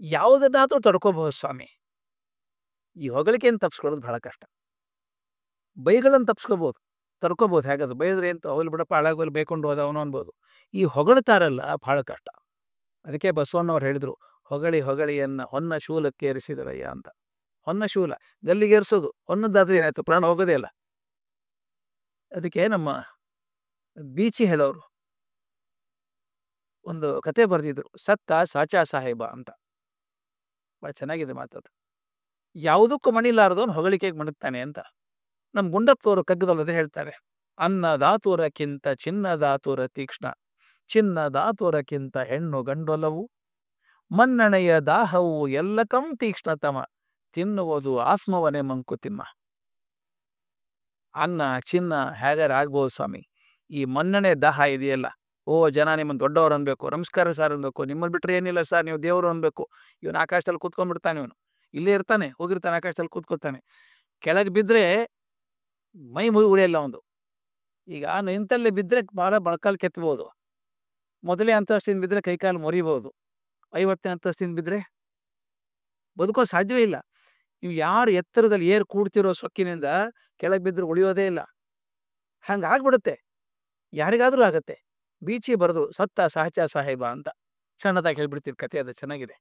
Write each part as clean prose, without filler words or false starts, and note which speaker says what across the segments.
Speaker 1: ಯಾವುದನ್ನಾದ್ರೂ ತಡ್ಕೋಬಹುದು ಸ್ವಾಮಿ. ಈ ಹೊಗಳಿಕೆಯನ್ನು ತಪ್ಪಿಸ್ಕೊಳ್ಳೋದು ಬಹಳ ಕಷ್ಟ. ಬೈಗಳನ್ನು ತಪ್ಪಿಸ್ಕೋಬಹುದು, ತಡ್ಕೋಬಹುದು. ಹೇಗದು ಬೈದ್ರೆ ಎಂತ ಹೋಗ್ಲಿ ಬಿಡಪ್ಪ ಹಾಳಾಗೋಲಿ ಬೈಕೊಂಡು ಹೋದ ಅವನು ಅನ್ಬೋದು. ಈ ಹೊಗಳ್ತಾರಲ್ಲ ಬಹಳ ಕಷ್ಟ. ಅದಕ್ಕೆ ಬಸವಣ್ಣವ್ರು ಹೇಳಿದ್ರು, ಹೊಗಳಿ ಹೊಗಳಿಯನ್ನ ಹೊನ್ನ ಶೂಲಕ್ಕೆ ಏರಿಸಿದರಯ್ಯ ಅಂತ. ಹೊನ್ನ ಶೂಲ ಗಲ್ಲಿಗೆ ಏರಿಸೋದು, ಹೊನ್ನದಾದ್ರೆ ಏನಾಯ್ತು, ಪ್ರಾಣ ಹೋಗೋದೇ ಇಲ್ಲ. ಅದಕ್ಕೆ ನಮ್ಮ ಬೀಚಿ ಹೇಳೋರು ಒಂದು ಕತೆ ಬರೆದಿದ್ರು, ಸತ್ತ ಸಾಚಾ ಸಾಹೇಬ ಅಂತ. ಬಹಳ ಚೆನ್ನಾಗಿದೆ ಮಾತದು. ಯಾವುದಕ್ಕೂ ಮಣಿಲಾರದವನು ಹೊಗಳಿಕೆಗೆ ಮಣಗ್ತಾನೆ ಅಂತ. ನಮ್ಮ ಗುಂಡಪ್ಪನವರು ಕಗ್ಗದಲ್ಲದೆ ಹೇಳ್ತಾರೆ, ಅನ್ನದಾತುರಕ್ಕಿಂತ ಚಿನ್ನದಾತುರ ತೀಕ್ಷ್ಣ, ಚಿನ್ನದಾತುರಕ್ಕಿಂತ ಹೆಣ್ಣು ಗಂಡೊಲವು, ಮನ್ನಣೆಯ ದಾಹವು ಎಲ್ಲಕಂ ತೀಕ್ಷ್ಣತಮ, ತಿನ್ನುವುದು ಆತ್ಮವನೇ ಮಂಕುತಿಮ್ಮ. ಅನ್ನ ಚಿನ್ನ ಹೇಗಾರ ಆಗ್ಬೋದು ಸ್ವಾಮಿ, ಈ ಮನ್ನಣೆ ದಾಹ ಇದೆಯಲ್ಲ, ಓ ಜನ ನಿಮ್ಮನ್ನು ದೊಡ್ಡವರು ಅನ್ಬೇಕು, ನಮಸ್ಕಾರ ಸರ್ ಅನ್ಬೇಕು, ನಿಮ್ಮನ್ನು ಬಿಟ್ರೆ ಏನಿಲ್ಲ ಸರ್ ನೀವು ದೇವರು ಅನ್ಬೇಕು. ಇವನು ಆಕಾಶದಲ್ಲಿ ಕೂತ್ಕೊಂಡ್ಬಿಡ್ತಾನೆ, ಇವನು ಇಲ್ಲೇ ಇರ್ತಾನೆ, ಹೋಗಿರ್ತಾನೆ ಆಕಾಶದಲ್ಲಿ ಕೂತ್ಕೊತಾನೆ. ಕೆಳಗೆ ಬಿದ್ದರೆ ಮೈ ಉಳಿಯಲ್ಲ ಒಂದು. ಈಗ ನಿಂತಲ್ಲೇ ಬಿದ್ದರೆ ಭಾಳ ಮೊಳಕಾಲು ಕೆತ್ತಬಹುದು, ಮೊದಲೇ ಅಂತಸ್ತಿಂದ ಬಿದ್ದರೆ ಕೈಕಾಲು ಮುರಿಬಹುದು, 50ನೇ ಅಂತಸ್ತಿಂದ ಬಿದ್ದರೆ ಬದುಕೋ ಸಾಧ್ಯವೇ ಇಲ್ಲ. ನೀವು ಯಾರು ಎತ್ತರದಲ್ಲಿ ಏರ್ ಕೂಡ್ತಿರೋ ಸೊಕ್ಕಿನಿಂದ ಕೆಳಗೆ ಬಿದ್ದರೆ ಉಳಿಯೋದೇ ಇಲ್ಲ. ಹಂಗಾಗ್ಬಿಡುತ್ತೆ, ಯಾರಿಗಾದ್ರೂ ಆಗತ್ತೆ. ಬೀಚಿ ಬರೆದು ಸತ್ತ ಸಾಚಾ ಸಾಹೇಬ ಅಂತ ಸಣ್ಣದಾಗಿ ಹೇಳ್ಬಿಡ್ತೀವಿ ಕತೆ, ಅದು ಚೆನ್ನಾಗಿದೆ.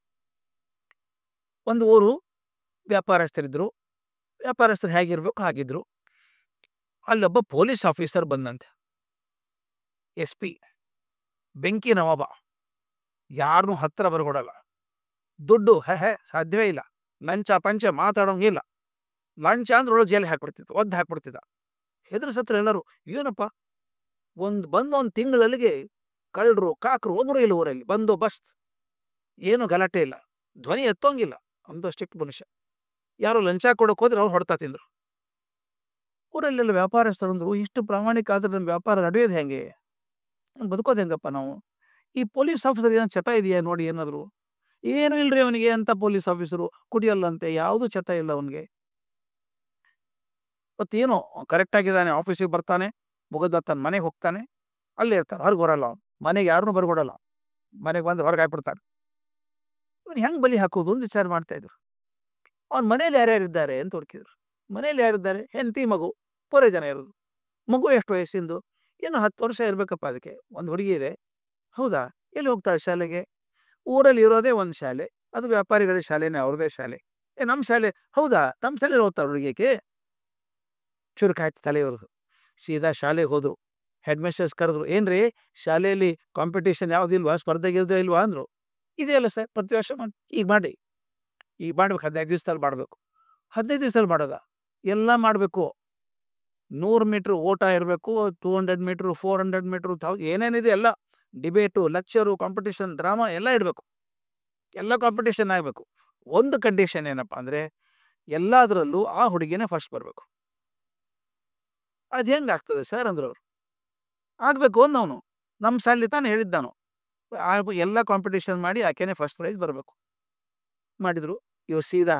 Speaker 1: ಒಂದು ಊರು, ವ್ಯಾಪಾರಸ್ಥರಿದ್ರು, ವ್ಯಾಪಾರಸ್ಥರು ಹೇಗಿರ್ಬೇಕು ಹಾಗಿದ್ರು. ಅಲ್ಲೊಬ್ಬ ಪೊಲೀಸ್ ಆಫೀಸರ್ ಬಂದಂತೆ, SP, ಬೆಂಕಿ ನವಾಬ, ಯಾರನ್ನೂ ಹತ್ರ ಬರ್ಕೊಡಲ್ಲ, ದುಡ್ಡು ಸಾಧ್ಯವೇ ಇಲ್ಲ, ಲಂಚ ಪಂಚ ಮಾತಾಡೋಂಗಿಲ್ಲ. ಲಂಚ ಅಂದ್ರೆ ಒಳಗೆ ಜೈಲಿಗೆ ಹಾಕ್ಬಿಡ್ತಿತ್ತು, ಒದ್ದು ಹಾಕ್ಬಿಡ್ತಿದ್ದ. ಹೆದರ್ಸತ್ರ ಎಲ್ಲರೂ, ಏನಪ್ಪ ಒಂದು ತಿಂಗಳಲ್ಲಿಗೆ ಕಳ್ಳರು ಕಾಕರು ಒಬ್ಬರು ಇಲ್ಲ ಊರಲ್ಲಿ, ಬಂದೋಬಸ್ತ್, ಏನು ಗಲಾಟೆ ಇಲ್ಲ, ಧ್ವನಿ ಎತ್ತೋಂಗಿಲ್ಲ, ಅಂದು ಸ್ಟ್ರಿಕ್ಟ್ ಮನುಷ್ಯ. ಯಾರು ಲಂಚ ಕೊಡೋಕೆ ಹೋದ್ರೆ ಅವ್ರು ಹೊಡ್ತಾ ತಿಂದರು. ಊರಲ್ಲೆಲ್ಲ ವ್ಯಾಪಾರಸ್ಥರಂದ್ರು, ಇಷ್ಟು ಪ್ರಾಮಾಣಿಕ ಆದ್ರೆ ನಮ್ಮ ವ್ಯಾಪಾರ ನಡೆಯೋದು ಹೆಂಗೆ, ಬದುಕೋದು ಹೆಂಗಪ್ಪ ನಾವು? ಈ ಪೊಲೀಸ್ ಆಫೀಸರ್ ಏನೋ ಚಟ ಇದೆಯಾ ನೋಡಿ ಏನಾದ್ರು? ಏನು ಇಲ್ರಿ ಅವನಿಗೆ ಅಂತ ಪೊಲೀಸ್ ಆಫೀಸರು, ಕುಡಿಯಲ್ಲಂತೆ, ಯಾವುದು ಚಟ ಇಲ್ಲ ಅವನಿಗೆ. ಮತ್ತೇನು ಕರೆಕ್ಟ್ ಆಗಿದ್ದಾನೆ, ಆಫೀಸಿಗೆ ಬರ್ತಾನೆ, ಮುಗದ ತನ್ನ ಮನೆಗೆ ಹೋಗ್ತಾನೆ, ಅಲ್ಲೇ ಇರ್ತಾನೆ, ಹೊರಗೆ ಬರಲ್ಲ ಅವನು, ಮನೆಗೆ ಯಾರನ್ನೂ ಬರ್ಕೊಡಲ್ಲ, ಮನೆಗೆ ಬಂದು ಹೊರಗೆ ಹಾಕ್ಬಿಡ್ತಾನೆ. ಇವನು ಹೆಂಗೆ ಬಲಿ ಹಾಕೋದು ಅಂತ ವಿಚಾರ ಮಾಡ್ತಾ ಇದ್ರು. ಅವ್ನ ಮನೇಲಿ ಯಾರ್ಯಾರಿದ್ದಾರೆ ಅಂತ ಹುಡುಕಿದ್ರು. ಮನೇಲಿ ಯಾರಿದ್ದಾರೆ? ಹೆಂಡತಿ ಮಗು, ಪೂರೇ ಜನ ಇರೋದು. ಮಗು ಎಷ್ಟು ವಯಸ್ಸಿಂದು? ಏನು 10 ವರ್ಷ ಇರಬೇಕಪ್ಪ ಅದಕ್ಕೆ. ಒಂದು ಹುಡುಗಿ ಇದೆ. ಹೌದಾ, ಎಲ್ಲಿ ಹೋಗ್ತಾಳೆ ಶಾಲೆಗೆ? ಊರಲ್ಲಿ ಇರೋದೇ ಒಂದು ಶಾಲೆ, ಅದು ವ್ಯಾಪಾರಿಗಳ ಶಾಲೆನೇ, ಅವ್ರದೇ ಶಾಲೆ. ನಮ್ಮ ಶಾಲೆ? ಹೌದಾ, ನಮ್ಮ ಶಾಲೆಯಲ್ಲಿ ಓದ್ತಾಳೆ ಹುಡುಗಿಗೆ. ಚುರುಕಾಯ್ತು ತಲೆಯವ್ರದ್ದು. ಸೀದಾ ಶಾಲೆಗೆ ಹೋದ್ರು. ಹೆಡ್ ಮಿಸ್ಟರ್ಸ್ ಕರೆದ್ರು, ಏನ್ರಿ ಶಾಲೆಯಲ್ಲಿ ಕಾಂಪಿಟೇಷನ್ ಯಾವುದಿಲ್ವಾ, ಸ್ಪರ್ಧೆ ಗಿರ್ದೆ ಇಲ್ವಾ ಅಂದರು. ಇದೆಯಲ್ಲ ಸರ್, ಪ್ರತಿ ವರ್ಷ ಮಾಡಿ. ಈಗ ಮಾಡಿ, ಈಗ ಮಾಡ್ಬೇಕು, 15 ದಿವಸದಲ್ಲಿ ಮಾಡಬೇಕು. 15 ದಿವಸದಲ್ಲಿ ಮಾಡೋದ? ಎಲ್ಲ ಮಾಡಬೇಕು. 100 ಮೀಟ್ರ್ ಓಟ ಇರಬೇಕು, 200 ಮೀಟ್ರ್, 400 ಮೀಟ್ರ್, ಏನೇನಿದೆ ಎಲ್ಲ, ಡಿಬೇಟು, ಲೆಕ್ಚರು, ಕಾಂಪಿಟೇಷನ್, ಡ್ರಾಮಾ ಎಲ್ಲ ಇಡಬೇಕು, ಎಲ್ಲ ಕಾಂಪಿಟೇಷನ್ ಆಗಬೇಕು. ಒಂದು ಕಂಡೀಷನ್ ಏನಪ್ಪ ಅಂದರೆ, ಎಲ್ಲದರಲ್ಲೂ ಆ ಹುಡುಗಿನೇ ಫಸ್ಟ್ ಬರಬೇಕು. ಅದು ಹೆಂಗೆ ಆಗ್ತದೆ ಸರ್ ಅಂದ್ರು ಅವರು. ಆಗಬೇಕು ಅಂದವನು, ನಮ್ಮ ಶಾಲೆ ತಾನು ಹೇಳಿದ್ದಾನು, ಎಲ್ಲ ಕಾಂಪಿಟೇಷನ್ ಮಾಡಿ ಆಕೆನೇ ಫಸ್ಟ್ ಪ್ರೈಸ್ ಬರಬೇಕು. ಮಾಡಿದರು. ಇವ್ರು ಸೀದಾ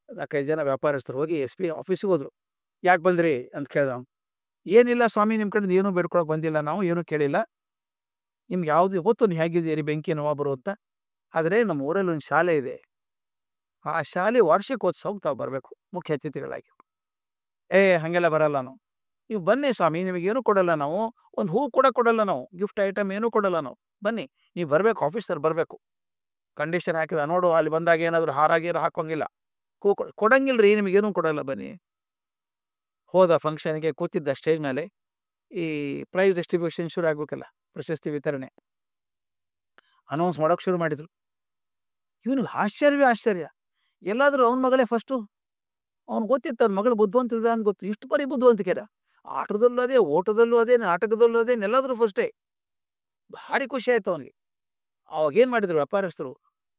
Speaker 1: 4-5 ಜನ ವ್ಯಾಪಾರಸ್ಥರು ಹೋಗಿ SP ಆಫೀಸಿಗೆ ಹೋದ್ರು. ಯಾಕೆ ಬಂದ್ರಿ ಅಂತ ಕೇಳ್ದ. ಏನಿಲ್ಲ ಸ್ವಾಮಿ, ನಿಮ್ಮ ಕಡೆಯಿಂದ ಏನೂ ಬೇಡ್ಕೊಳಕ್ಕೆ ಬಂದಿಲ್ಲ, ನಾವು ಏನೂ ಕೇಳಿಲ್ಲ, ನಿಮ್ಗೆ ಯಾವುದು ಗೊತ್ತು ನೀವು ಹೇಗಿದ್ದೀರಿ ಬೆಂಕಿ ನವಾಬರು ಅಂತ. ಆದರೆ ನಮ್ಮ ಊರಲ್ಲಿ ಒಂದು ಶಾಲೆ ಇದೆ, ಆ ಶಾಲೆ ವಾರ್ಷಿಕೋತ್ಸವಕ್ಕೆ ತಾವು ಬರಬೇಕು ಮುಖ್ಯ ಅತಿಥಿಗಳಾಗಿ. ಹಾಗೆಲ್ಲ ಬರಲ್ಲ ನಾವು. ನೀವು ಬನ್ನಿ ಸ್ವಾಮಿ, ನಿಮಗೇನು ಕೊಡಲ್ಲ ನಾವು, ಒಂದು ಹೂ ಕೂಡ ಕೊಡಲ್ಲ ನಾವು, ಗಿಫ್ಟ್ ಐಟಮ್ ಏನೂ ಕೊಡಲ್ಲ ನಾವು, ಬನ್ನಿ ನೀವು ಬರಬೇಕು, ಆಫೀಸರ್ ಬರಬೇಕು. ಕಂಡೀಷನ್ ಹಾಕಿದ, ನೋಡು ಅಲ್ಲಿ ಬಂದಾಗ ಏನಾದರೂ ಹಾರಾಗೀರ ಹಾಕೋಂಗಿಲ್ಲ, ಹೂ ಕೊಡಂಗಿಲ್ಲ ರೀ, ನಿಮಗೇನೂ ಕೊಡಲ್ಲ, ಬನ್ನಿ. ಹೋದ ಫಂಕ್ಷನ್ಗೆ, ಕೂತಿದ್ದ ಸ್ಟೇಜ್ ಮೇಲೆ ಈ ಪ್ರೈಸ್ ಡಿಸ್ಟ್ರಿಬ್ಯೂಷನ್ ಶುರು ಆಗ್ಬೇಕಲ್ಲ, ಪ್ರಶಸ್ತಿ ವಿತರಣೆ ಅನೌನ್ಸ್ ಮಾಡೋಕೆ ಶುರು ಮಾಡಿದ್ರು. ಇವನಿಗೆ ಆಶ್ಚರ್ಯ, ಎಲ್ಲಾದರೂ ಅವನ ಮಗಳೇ ಫಸ್ಟು. ಅವ್ನು ಗೊತ್ತಿತ್ತು ಅವ್ನ ಮಗಳು ಬುದ್ಧಿವಂತ ಅಂತ ಗೊತ್ತು. ಇಷ್ಟು ಬರೀ ಬುದ್ಧಿವಂತಿಕೆರ, ಆಟದಲ್ಲೂ ಅದೇ, ಓಟದಲ್ಲೂ ಅದೇ, ನಾಟಕದಲ್ಲೂ ಅದೇ, ಎಲ್ಲಾದರೂ ಫಸ್ಟೇ. ಭಾರಿ ಖುಷಿ ಆಯ್ತು ಅವನಿಗೆ. ಅವಾಗ ಏನು ಮಾಡಿದ್ರು ವ್ಯಾಪಾರಸ್ಥರು,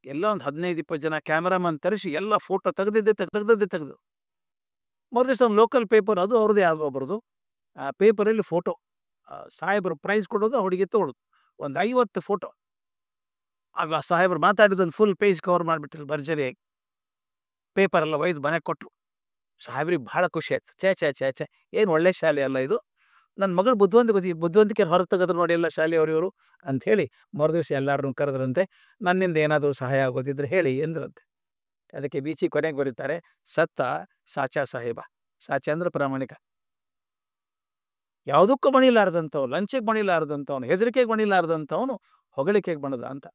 Speaker 1: ಎಲ್ಲ ಒಂದು 15-20 ಜನ ಕ್ಯಾಮ್ರಾಮನ್ ತರಿಸಿ ಎಲ್ಲ ಫೋಟೋ ತೆಗೆದು ಮರುದಿವ್ಸ ಒಂದು ಲೋಕಲ್ ಪೇಪರ್, ಅದು ಅವ್ರದ್ದೇ ಯಾವುದೋ ಬರೋದು, ಆ ಪೇಪರಲ್ಲಿ ಫೋಟೋ, ಸಾಹೇಬರು ಪ್ರೈಸ್ ಕೊಡೋದು, ಹುಡುಗಿ ತೊಗೊಳೋದು, ಒಂದು 50 ಫೋಟೋ. ಆಗ ಸಾಹೇಬರು ಮಾತಾಡಿದೊಂದು ಫುಲ್ ಪೇಜ್ ಕವರ್ ಮಾಡಿಬಿಟ್ರು ಭರ್ಜರಿಯಾಗಿ. ಪೇಪರೆಲ್ಲ ಒಯ್ದು ಮನೆಗೆ ಕೊಟ್ಟರು. ಸಾಹೇಬ್ರಿಗೆ ಭಾಳ ಖುಷಿ ಆಯ್ತು. ಛೇ, ಏನು ಒಳ್ಳೆ ಶಾಲೆ ಅಲ್ಲ ಇದು, ನನ್ನ ಮಗಳು ಬುದ್ಧಿವಂತಿಕೆ ಹೊರ ತೆಗೆದ್ರು ನೋಡಿ ಎಲ್ಲ ಶಾಲೆಯವರು ಇವರು ಅಂತ ಹೇಳಿ ಮರುದಿವಸ ಎಲ್ಲಾರನ್ನೂ ಕರೆದ್ರಂತೆ. ನನ್ನಿಂದ ಏನಾದರೂ ಸಹಾಯ ಆಗೋದಿದ್ರೆ ಹೇಳಿ ಎಂದ್ರಂತೆ. ಅದಕ್ಕೆ ಬೀಚಿ ಕೊನೆಗೆ ಬರೀತಾರೆ, ಸತ್ತ ಸಾಚಾ ಸಾಹೇಬ. ಸಾಚಾ ಅಂದ್ರೆ ಪ್ರಾಮಾಣಿಕ. ಯಾವುದಕ್ಕೂ ಬಣಿಲಾರದಂಥವ್ನು, ಲಂಚಕ್ಕೆ ಬಣಿಲಾರದಂಥವ್ನು, ಹೆದರಿಕೆಗೆ ಬಣಿಲಾರದಂಥವನು ಹೊಗಳಿಕೆಗೆ ಬಣದ ಅಂತ.